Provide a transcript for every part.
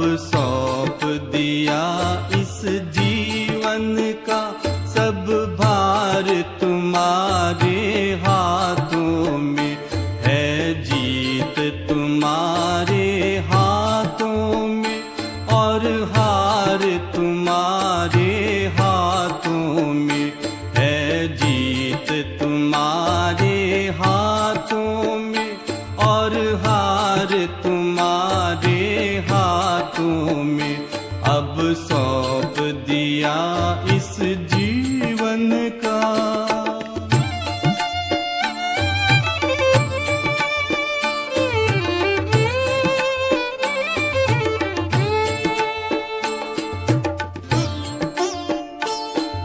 सौंप दिया इस जीवन का सब भार तुम्हारे हाथों में है, जीत तुम्हारे हाथों में और हार तुम्हारे हाथों में है, जीत तुम्हारे हाथों में और हार तुम्हारे हाथों में। अब सौंप दिया इस जीवन का।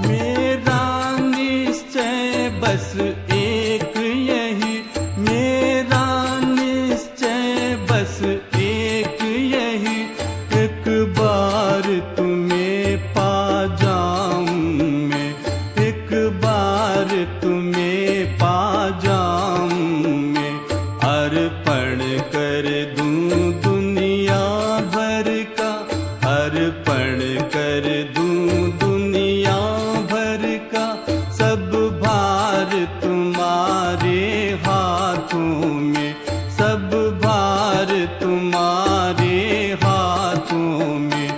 मेरा निश्चय बस एक यही, मेरा निश्चय बस एक यही, एक बार तुम्हें पा जाऊं मैं, एक बार तुम्हें पा जाऊं मैं। अर्पण कर दूं दुनिया भर का, अर्पण कर दूं दुनिया भर का, सब भार तुम्हारे हाथों में, सब भार तुम्हारे हाथों में।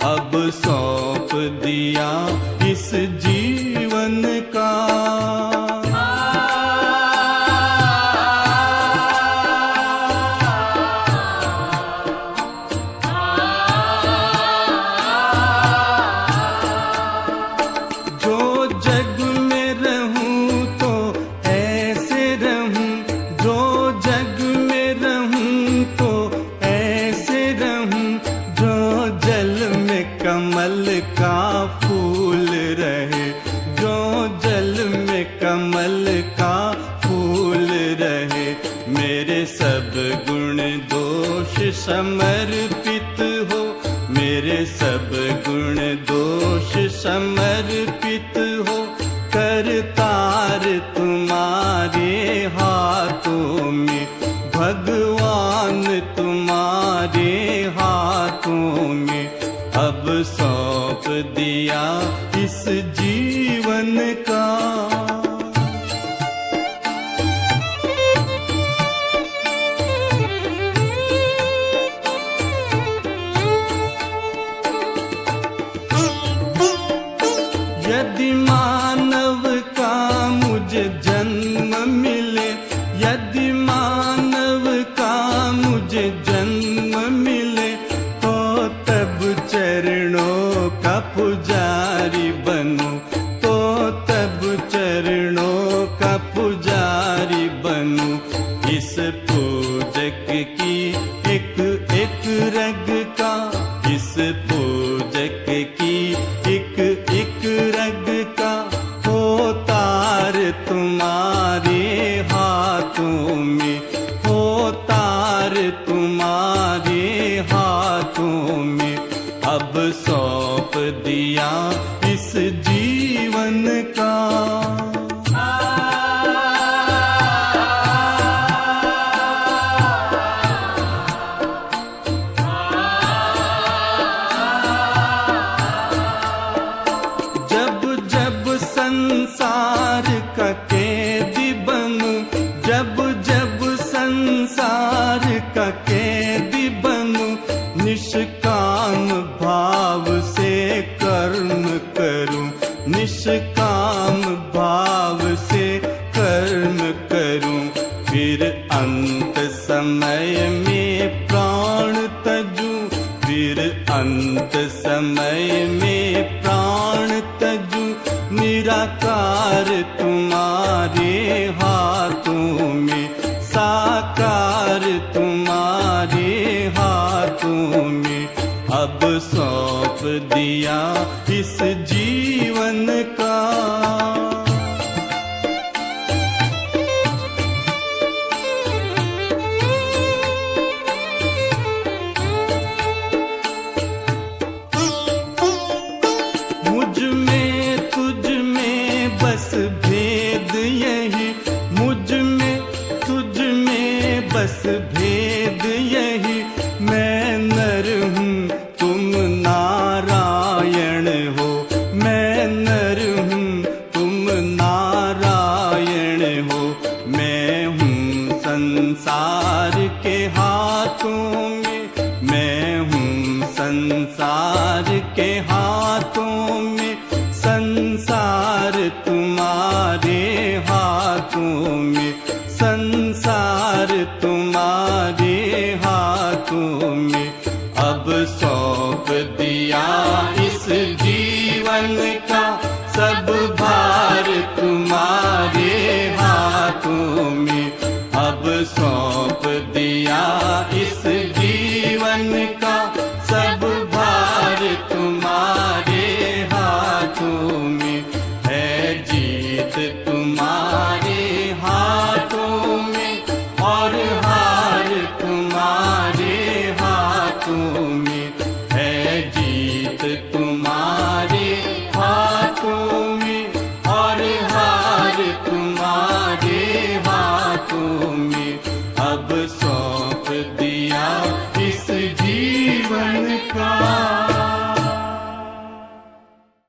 अब सौंप दिया इस जीवन का। जो जग में रहूं तो ऐसे रहूं, जो जग में रहूं तो ऐसे रहूं, जो जल में कमल का फूल रहे, जो जल में कमल का फूल रहे। मेरे सब गुण दोष समर्पित हो, मेरे सब गुण दोष समर्पित हो, करतार तुम्हारे हाथों में, भगवान तुम्हारे हाथों में। अब सौंप दिया इस जीवन का। यदि मानव का मुझे जन्म मिले, यदि मानव का मुझे जन्म मिले, तो तब चरणों का पुजारी बनूं, तो तब चरणों का पुजारी बनूं। इस पूजक की एक एक रग का, इस पूजक की एक एक रग का, हो तार तुम्हारे हाथों में, हो तार तुम्हारे हाथों में। अब सौंप दिया इस जीवन का। संसार का कैदी बनूं, जब जब संसार का कैदी बनूं, निष्काम भाव से कर्म करूं, निष्काम भाव से कर्म करूं। फिर अंत समय में प्राण तजूं, फिर अंत समय में प्राण तजूं। निराकार तुम्हारे हाथों में, साकार तुम्हारे हाथों में। अब सौंप दिया इस जीवन का। मुझ में तुझ में बस भेद यही, मुझ में तुझ में बस भेद यही। मैं नर हूँ में अब